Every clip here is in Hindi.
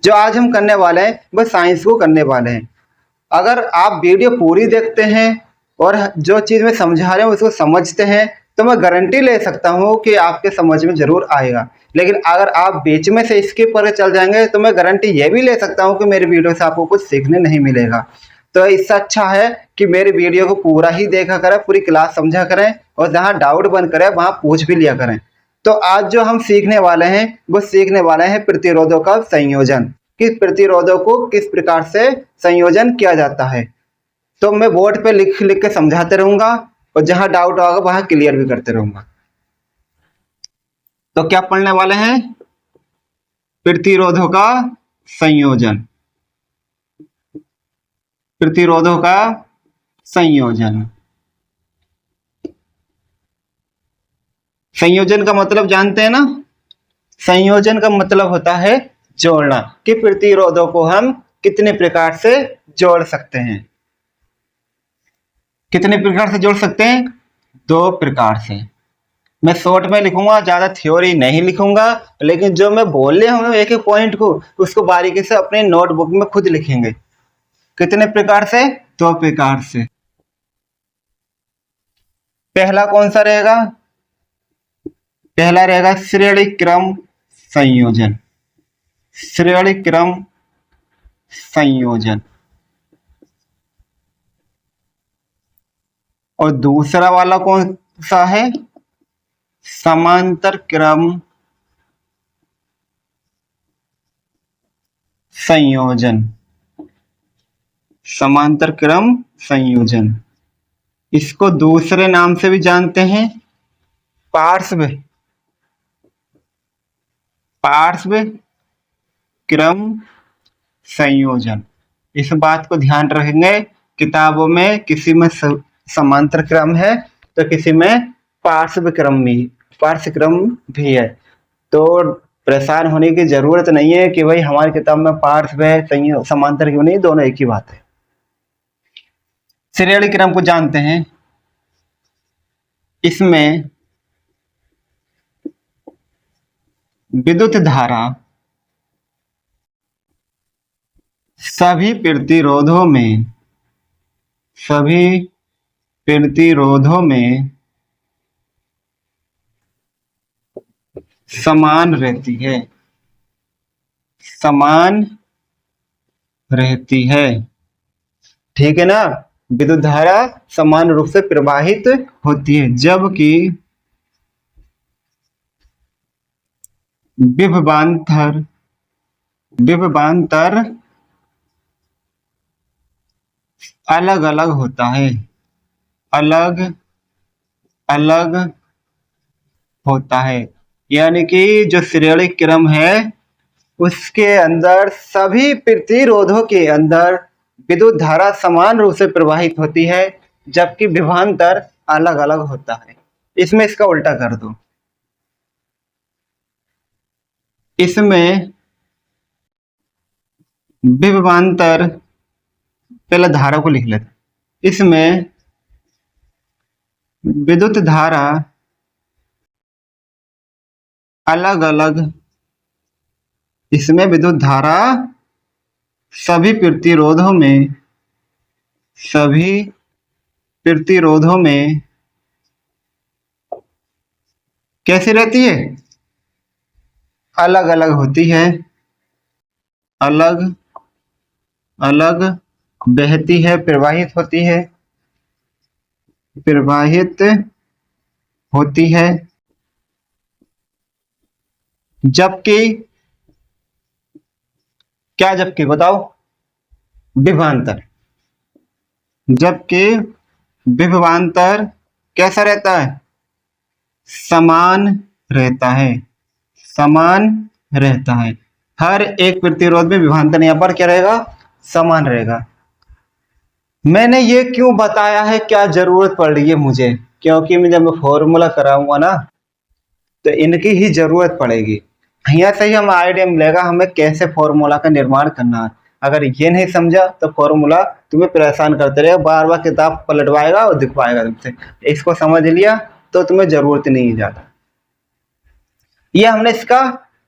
जो आज हम करने वाले हैं वो साइंस को करने वाले हैं। अगर आप वीडियो पूरी देखते हैं और जो चीज़ मैं समझा रहा हूँ उसको समझते हैं तो मैं गारंटी ले सकता हूँ कि आपके समझ में ज़रूर आएगा। लेकिन अगर आप बीच में से स्किप करके चल जाएंगे तो मैं गारंटी ये भी ले सकता हूँ कि मेरी वीडियो से आपको कुछ सीखने नहीं मिलेगा। तो इससे अच्छा है कि मेरी वीडियो को पूरा ही देखा करें, पूरी क्लास समझा करें और जहाँ डाउट बन करे वहाँ पूछ भी लिया करें। तो आज जो हम सीखने वाले हैं वो सीखने वाले हैं प्रतिरोधों का संयोजन, कि प्रतिरोधों को किस प्रकार से संयोजन किया जाता है। तो मैं बोर्ड पे लिख लिख के समझाते रहूंगा और जहां डाउट होगा वहां क्लियर भी करते रहूंगा। तो क्या पढ़ने वाले हैं? प्रतिरोधों का संयोजन। प्रतिरोधों का संयोजन। संयोजन का मतलब जानते हैं ना? संयोजन का मतलब होता है जोड़ना, कि प्रतिरोधों को हम कितने प्रकार से जोड़ सकते हैं। कितने प्रकार से जोड़ सकते हैं? 2 प्रकार से। मैं शॉर्ट में लिखूंगा, ज्यादा थ्योरी नहीं लिखूंगा, लेकिन जो मैं बोले हूँ एक एक पॉइंट को उसको बारीकी से अपने नोटबुक में खुद लिखेंगे। कितने प्रकार से? 2 प्रकार से। पहला कौन सा रहेगा? पहला रहेगा श्रेणी क्रम संयोजन। श्रेणी क्रम संयोजन। और दूसरा वाला कौन सा है? समांतर क्रम संयोजन। समांतर क्रम संयोजन। इसको दूसरे नाम से भी जानते हैं पार्श्व पार्श्व क्रम संयोजन। इस बात को ध्यान रखेंगे, किताबों में किसी में समांतर क्रम है तो किसी में पार्श्व क्रम भी है। तो परेशान होने की जरूरत नहीं है कि भाई हमारी किताब में पार्श्व है समांतर क्यों नहीं, दोनों एक ही बात है। श्रेणी क्रम को जानते हैं। इसमें विद्युत धारा सभी प्रतिरोधों में समान रहती है। समान रहती है, ठीक है ना? विद्युत धारा समान रूप से प्रवाहित होती है, जबकि विभवांतर अलग अलग होता है। अलग अलग होता है, यानी कि जो श्रेणी क्रम है उसके अंदर सभी प्रतिरोधों के अंदर विद्युत धारा समान रूप से प्रवाहित होती है, जबकि विभवांतर अलग अलग होता है। इसमें इसका उल्टा कर दो। इसमें विभवांतर, पहले धारा को लिख लेते। इसमें विद्युत धारा अलग अलग, इसमें विद्युत धारा सभी प्रतिरोधों में कैसी रहती है? अलग अलग होती है। अलग अलग बहती है, प्रवाहित होती है। जबकि क्या? जबकि बताओ? विभवांतर। जबकि विभवांतर कैसा रहता है? समान रहता है। समान रहता है। हर एक प्रतिरोध में विभवांतर यहाँ पर क्या रहेगा? समान रहेगा। मैंने ये क्यों बताया है, क्या जरूरत पड़ रही है मुझे? क्योंकि मैं जब फॉर्मूला कराऊंगा ना तो इनकी ही जरूरत पड़ेगी। यहाँ से ही हम आइडिया मिलेगा हमें कैसे फॉर्मूला का निर्माण करना है। अगर ये नहीं समझा तो फॉर्मूला तुम्हें परेशान करते रहेगा, बार बार किताब पलटवाएगा और दिखवाएगा तुमसे। इसको समझ लिया तो तुम्हें जरूरत नहीं है ज्यादा। ये हमने इसका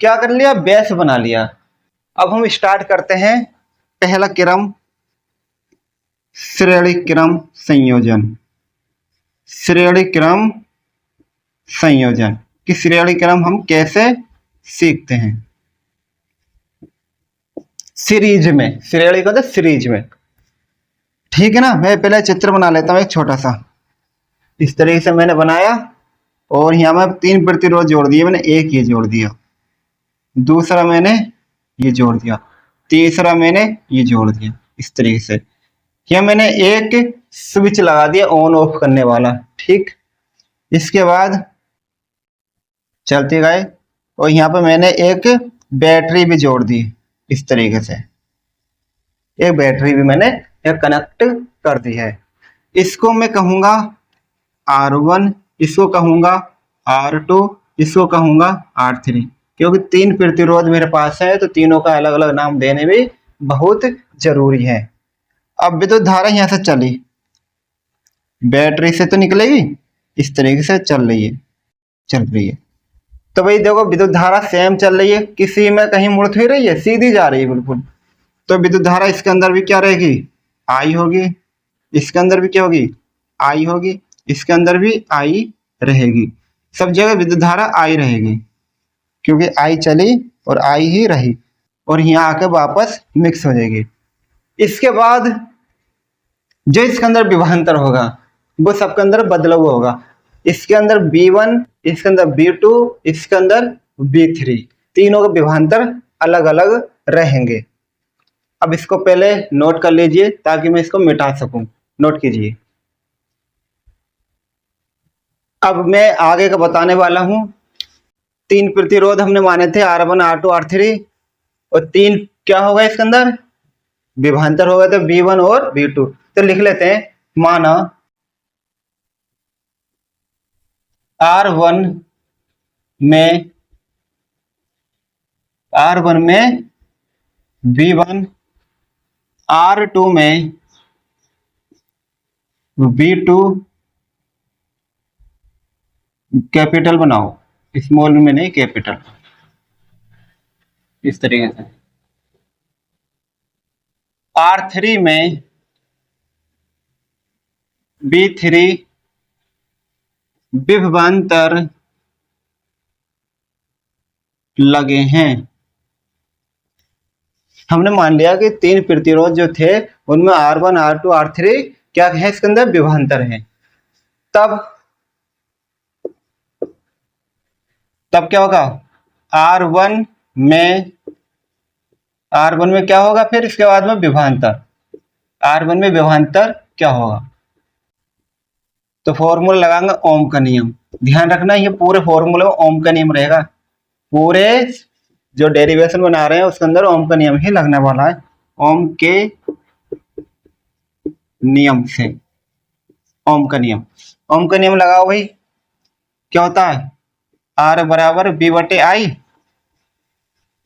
क्या कर लिया? बेस बना लिया। अब हम स्टार्ट करते हैं पहला क्रम, श्रेणी क्रम संयोजन। श्रेणी क्रम संयोजन कि श्रेणी क्रम हम कैसे सीखते हैं सीरीज में। श्रेणी को तो सीरीज में, ठीक है ना। मैं पहले चित्र बना लेता हूँ एक छोटा सा। इस तरीके से मैंने बनाया और यहाँ में 3 प्रतिरोध जोड़ दिए मैंने। एक ये जोड़ दिया, दूसरा मैंने ये जोड़ दिया, तीसरा मैंने ये जोड़ दिया। इस तरीके से यहाँ मैंने एक स्विच लगा दिया ऑन ऑफ करने वाला, ठीक। इसके बाद चलते गए और यहाँ पे मैंने एक बैटरी भी जोड़ दी। इस तरीके से एक बैटरी भी मैंने कनेक्ट कर दी है। इसको मैं कहूँगा R1, इसको कहूँगा R2, इसको कहूँगा R3, क्योंकि 3 प्रतिरोध मेरे पास है तो तीनों का अलग अलग नाम देने भी बहुत जरूरी है। अब विद्युत धारा यहाँ से चली, बैटरी से तो निकलेगी, इस तरीके से चल रही है। तो भाई देखो विद्युत धारा सेम चल रही है, किसी में कहीं मुड़ थोड़ी रही है, सीधी जा रही है बिल्कुल। तो विद्युत धारा इसके अंदर भी क्या रहेगी, I होगी। इसके अंदर भी क्या होगी, I होगी। इसके अंदर भी I रहेगी। सब जगह विद्युत धारा I रहेगी, क्योंकि I चली और I ही रही और यहाँ आके वापस मिक्स हो जाएगी। इसके बाद जो इसके अंदर विभवांतर होगा वो सबके अंदर बदला हुआ होगा। इसके अंदर V1, इसके अंदर V2, इसके अंदर V3, तीनों के विभवांतर अलग अलग रहेंगे। अब इसको पहले नोट कर लीजिए ताकि मैं इसको मिटा सकूं। नोट कीजिए। अब मैं आगे का बताने वाला हूं। 3 प्रतिरोध हमने माने थे R1, R2, R3 और 3 क्या होगा इसके अंदर विभवांतर होगा, तो V1 और V2। तो लिख लेते हैं, माना R1 में V1, R2 में V2, कैपिटल बनाओ, स्मॉल में नहीं कैपिटल, इस तरीके से। R3 में V3 विभवांतर लगे हैं। हमने मान लिया कि 3 प्रतिरोध जो थे उनमें R1, R2, R3 क्या है, इसके अंदर विभवांतर है। तब क्या होगा, R1 में क्या होगा, फिर इसके बाद में विभवांतर। R1 में विभवांतर क्या होगा, तो फॉर्मूला लगाएंगे ओम का नियम। ध्यान रखना ये पूरे फॉर्मूले में ओम का नियम रहेगा। पूरे जो डेरिवेशन बना रहे हैं उसके अंदर ओम का नियम ही लगने वाला है। ओम के नियम से, ओम का नियम लगाओ भाई। क्या होता है, R बराबर B बटे I।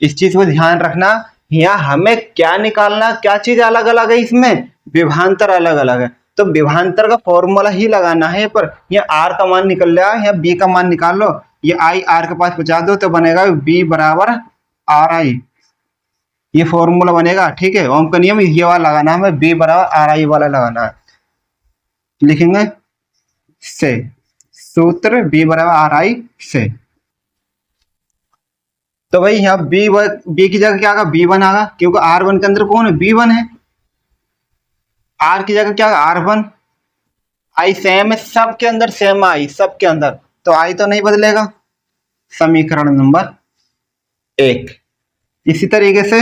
इस चीज को ध्यान रखना, यहाँ हमें क्या निकालना, क्या चीज अलग अलग है, इसमें विभवांतर अलग अलग है। तो विभवांतर का फॉर्मूला ही लगाना है, पर यहाँ R का मान निकल रहा है, यहाँ B का मान निकाल लो। ये I R के पास पहुंचा दो तो बनेगा B बराबर RI, ये फॉर्मूला बनेगा, ठीक है। ओम का नियम ये वाला लगाना है, B बराबर RI वाला लगाना है। लिखेंगे से, सूत्र B बराबर RI से। तो भाई यहाँ B की जगह क्या आगा, B1 आगा, क्योंकि R1 के अंदर कौन है, B1 है। R की जगह क्या आगा, R1। I सेम है सबके अंदर, सेम I सबके अंदर, तो I तो नहीं बदलेगा। समीकरण नंबर 1। इसी तरीके से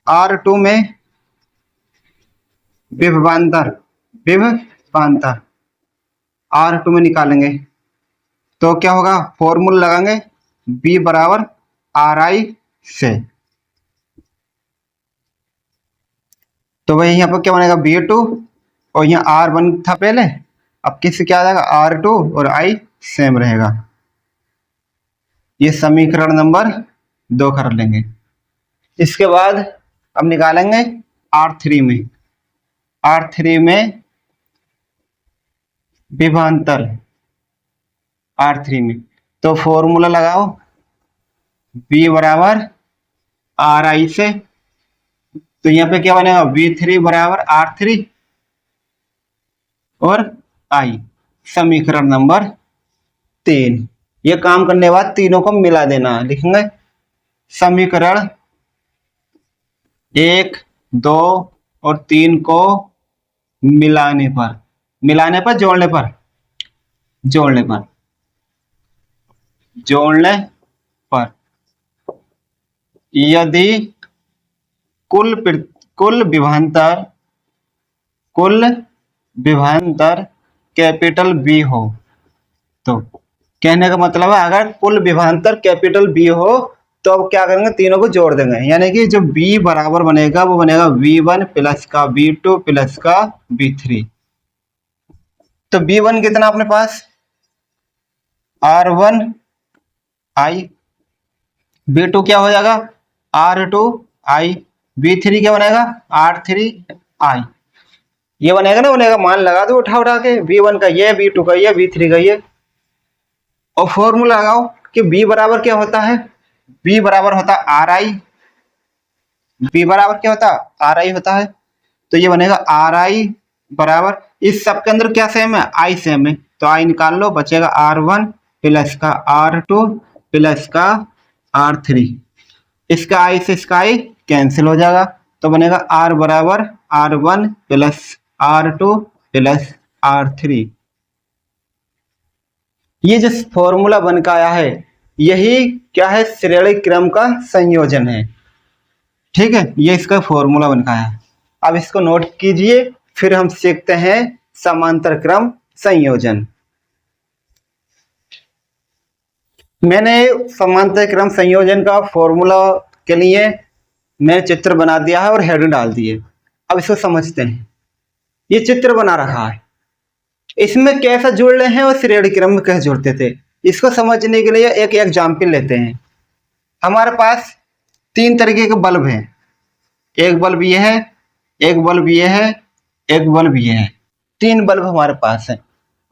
R2 में विभवांतर R2 में निकालेंगे तो क्या होगा, फॉर्मूला लगाएंगे B बराबर RI से। तो वही यहाँ पर क्या बनेगा, B2 और यहाँ R1 था पहले, अब किससे क्या आ जाएगा, R2 और I सेम रहेगा। ये समीकरण नंबर 2 कर लेंगे। इसके बाद अब निकालेंगे R3 में विभवांतर R3 में। तो फॉर्मूला लगाओ B बराबर RI से तो यहाँ पे क्या बनेगा, V3 बराबर R3 और I, समीकरण नंबर 3। ये काम करने के बाद तीनों को मिला देना है। लिखेंगे समीकरण 1, 2 और 3 को मिलाने पर जोड़ने पर यदि कुल विभवांतर कैपिटल बी हो, तो कहने का मतलब है अगर कुल विभवांतर कैपिटल बी हो तो अब क्या करेंगे, तीनों को जोड़ देंगे। यानी कि जो b बराबर बनेगा वो बनेगा v1 प्लस का v2 प्लस का v3। तो v1 कितना अपने पास r1 i, v2 क्या हो जाएगा r2 i, v3 क्या बनेगा r3 i। ये बनेगा ना, बनेगा, मान लगा दो उठा के, v1 का ये, v2 का ये, v3 का ये, और फॉर्मूला लगाओ कि b बराबर क्या होता है, b बराबर होता है आर आई, b बराबर क्या होता है आर आई होता है। तो ये बनेगा आर आई बराबर, इस सब के अंदर क्या सेम है, आई सेम है, तो आई निकाल लो, बचेगा R1 प्लस का R2 प्लस का R3। इसका आई से इसका आई कैंसिल हो जाएगा, तो बनेगा R बराबर R1 plus R2 plus R3। ये जो फॉर्मूला बन का आया है यही क्या है, श्रेणी क्रम का संयोजन है। ठीक है, ये इसका फॉर्मूला बन का है। अब इसको नोट कीजिए, फिर हम सीखते हैं समांतर क्रम संयोजन। मैंने समांतर क्रम संयोजन का फॉर्मूला के लिए मैंने चित्र बना दिया है और हेड डाल दिए। अब इसको समझते हैं। ये चित्र बना रखा है, इसमें कैसा जोड़ रहे हैं और श्रेणी क्रम में कैसे जोड़ते थे, इसको समझने के लिए एक एग्जाम्पल लेते हैं। हमारे पास 3 तरीके के बल्ब हैं, एक बल्ब ये है, एक बल्ब ये है, एक बल्ब ये है। 3 बल्ब हमारे पास है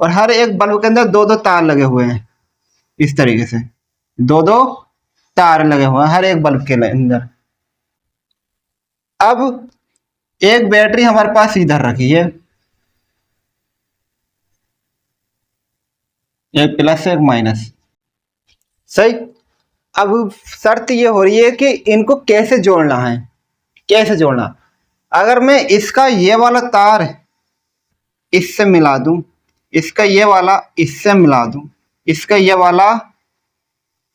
और हर एक बल्ब के अंदर 2-2 तार लगे हुए हैं। इस तरीके से 2-2 तार लगे हुए हैं हर एक बल्ब के अंदर। अब एक बैटरी हमारे पास इधर रखी है, एक प्लस एक माइनस, सही। अब शर्त ये हो रही है कि इनको कैसे जोड़ना है, कैसे जोड़ना। अगर मैं इसका ये वाला तार इससे मिला दूं, इसका ये वाला इससे मिला दूं, इसका ये वाला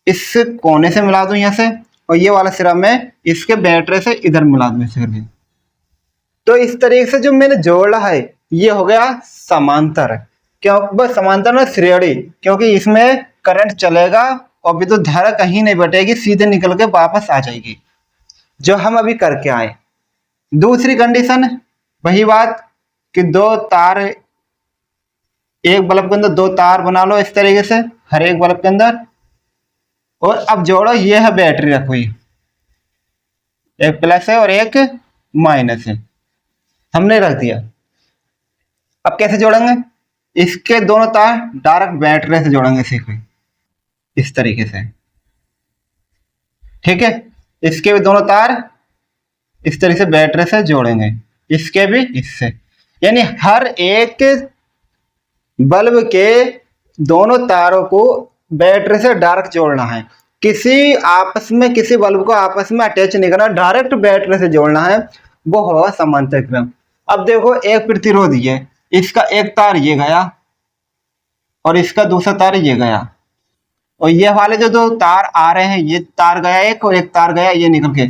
इस कोने से मिला दूं यहाँ से, और ये वाला सिरा मैं इसके बैटरी से इधर मिला दूं इसे करके, तो इस तरीके से जो मैंने जोड़ा है ये हो गया समांतर। क्यों बस समांतर में श्रेणी, क्योंकि इसमें करंट चलेगा और विद्युत धारा कहीं नहीं बटेगी, सीधे निकल के वापस आ जाएगी, जो हम अभी करके आए। दूसरी कंडीशन वही बात कि 2 तार, एक बल्ब के अंदर 2 तार बना लो इस तरीके से हर एक बल्ब के अंदर, और अब जोड़ो, ये है बैटरी रखी हुई, एक प्लस है और एक माइनस है, हमने रख दिया। अब कैसे जोड़ेंगे, इसके दोनों तार डायरेक्ट बैटरी से जोड़ेंगे सीधे इस तरीके से, ठीक है। इसके भी दोनों तार इस तरीके से बैटरी से जोड़ेंगे, इसके भी इससे, यानी हर एक बल्ब के दोनों तारों को बैटरी से डायरेक्ट जोड़ना है। किसी आपस में किसी बल्ब को आपस में अटैच नहीं करना, डायरेक्ट बैटरी से जोड़ना है, वो होगा समांतर क्रम। अब देखो एक प्रतिरोध है, इसका एक तार ये गया और इसका दूसरा तार ये गया, और ये वाले जो 2 तार आ रहे हैं, ये तार गया एक और एक तार गया ये निकल के,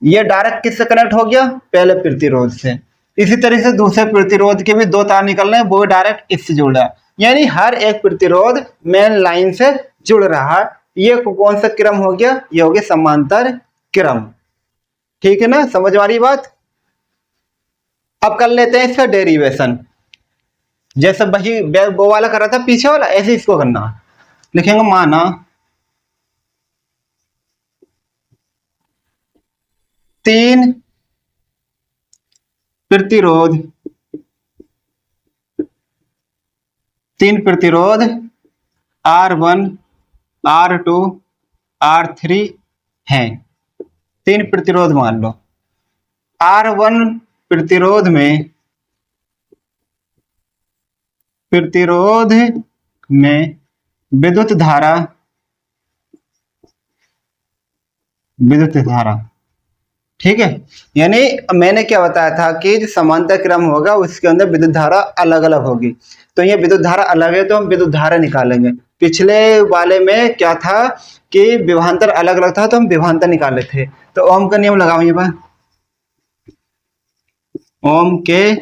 ये डायरेक्ट किससे कनेक्ट हो गया, पहले प्रतिरोध से। इसी तरह से दूसरे प्रतिरोध के भी 2 तार निकल रहे हैं, वो डायरेक्ट इससे जुड़ रहा है, यानी हर एक प्रतिरोध मेन लाइन से जुड़ रहा है। ये कौन सा क्रम हो गया, ये हो गया समांतर क्रम। ठीक है ना, समझ वाली बात। अब कर लेते हैं इसका डेरिवेशन, जैसे वही वो वाला कर रहा था पीछे वाला, ऐसे इसको करना। लिखेंगे माना 3 प्रतिरोध R1 R2 R3 हैं, 3 प्रतिरोध मान लो। R1 प्रतिरोध में विद्युत धारा, ठीक है। यानी मैंने क्या बताया था कि जो समांतर क्रम होगा उसके अंदर विद्युत धारा अलग अलग होगी। तो ये विद्युत धारा अलग है तो हम विद्युत धारा निकालेंगे। पिछले वाले में क्या था कि विभवांतर अलग अलग था तो हम विभवांतर निकाले थे। तो ओम का नियम लगाओ, ये बात ओम के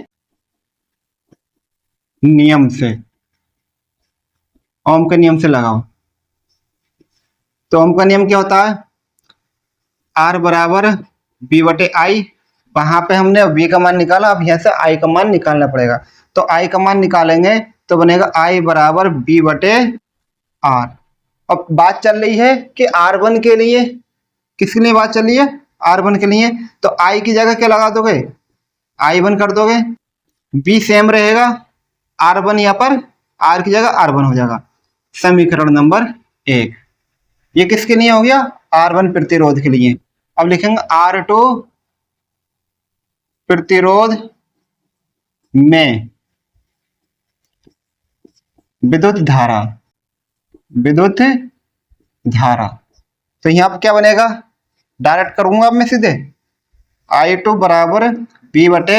नियम से, ओम के नियम से लगाओ। तो ओम का नियम क्या होता है, R बराबर B बटे आई। वहां पे हमने V का मान निकाला, अब यहाँ से I का मान निकालना पड़ेगा। तो I का मान निकालेंगे तो बनेगा I बराबर B बटे R। अब बात चल रही है कि R1 के लिए, किसके लिए बात चल रही है, R1 के लिए। तो I की जगह क्या लगा दोगे, I1 कर दोगे, B सेम रहेगा, R1 यहाँ पर R की जगह R1 हो जाएगा। समीकरण नंबर 1 ये किसके लिए हो गया, R1 प्रतिरोध के लिए। अब लिखेंगे R2 प्रतिरोध में विद्युत धारा। तो यहाँ पर क्या बनेगा, डायरेक्ट करूंगा अब मैं सीधे, I2 बराबर B बटे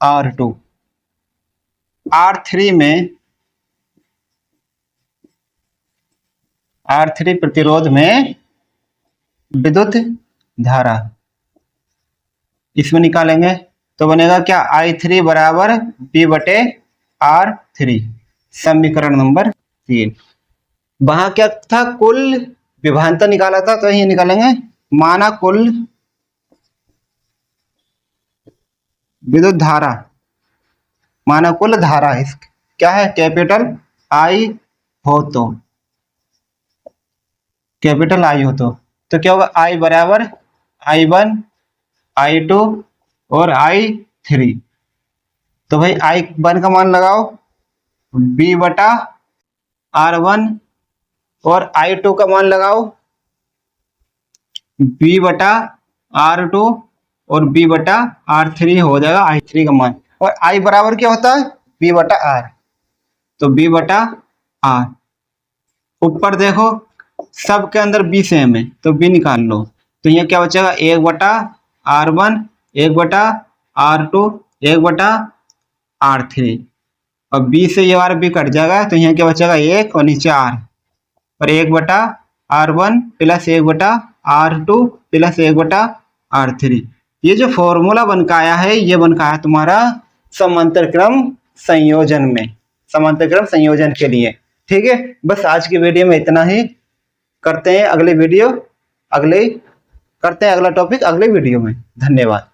R2। R3 प्रतिरोध में विद्युत धारा, इसमें निकालेंगे तो बनेगा क्या, I3 बराबर B बटे R3। समीकरण नंबर 3। वहां क्या था, कुल विभवांतर निकाला था, तो यही निकालेंगे, माना कुल विद्युत धारा, माना कुल धारा इस क्या है, कैपिटल I हो तो, कैपिटल I हो तो क्या होगा, I बराबर I1 I2 और I3। तो भाई I1 का मान लगाओ B बटा R1 और I2 का मान लगाओ B बटा R2 और B बटा R3 हो जाएगा I3 का मान। और I बराबर क्या होता है, B बटा R। तो B बटा R, ऊपर देखो सबके अंदर B सेम है तो B निकाल लो। तो यहाँ क्या बचेगा, 1 बटा R1, 1 बटा R2, 1 बटा R3। और B से ये बार B कट जाएगा तो यहाँ क्या बचेगा, 1 और नीचे R, और 1 बटा R1 प्लस 1 बटा R2 प्लस 1 बटा R3। ये जो फॉर्मूला बन का आया है, ये बन का आया तुम्हारा समांतर क्रम संयोजन में, समांतर क्रम संयोजन के लिए। ठीक है, बस आज की वीडियो में इतना ही। करते हैं अगले टॉपिक अगले वीडियो में। धन्यवाद।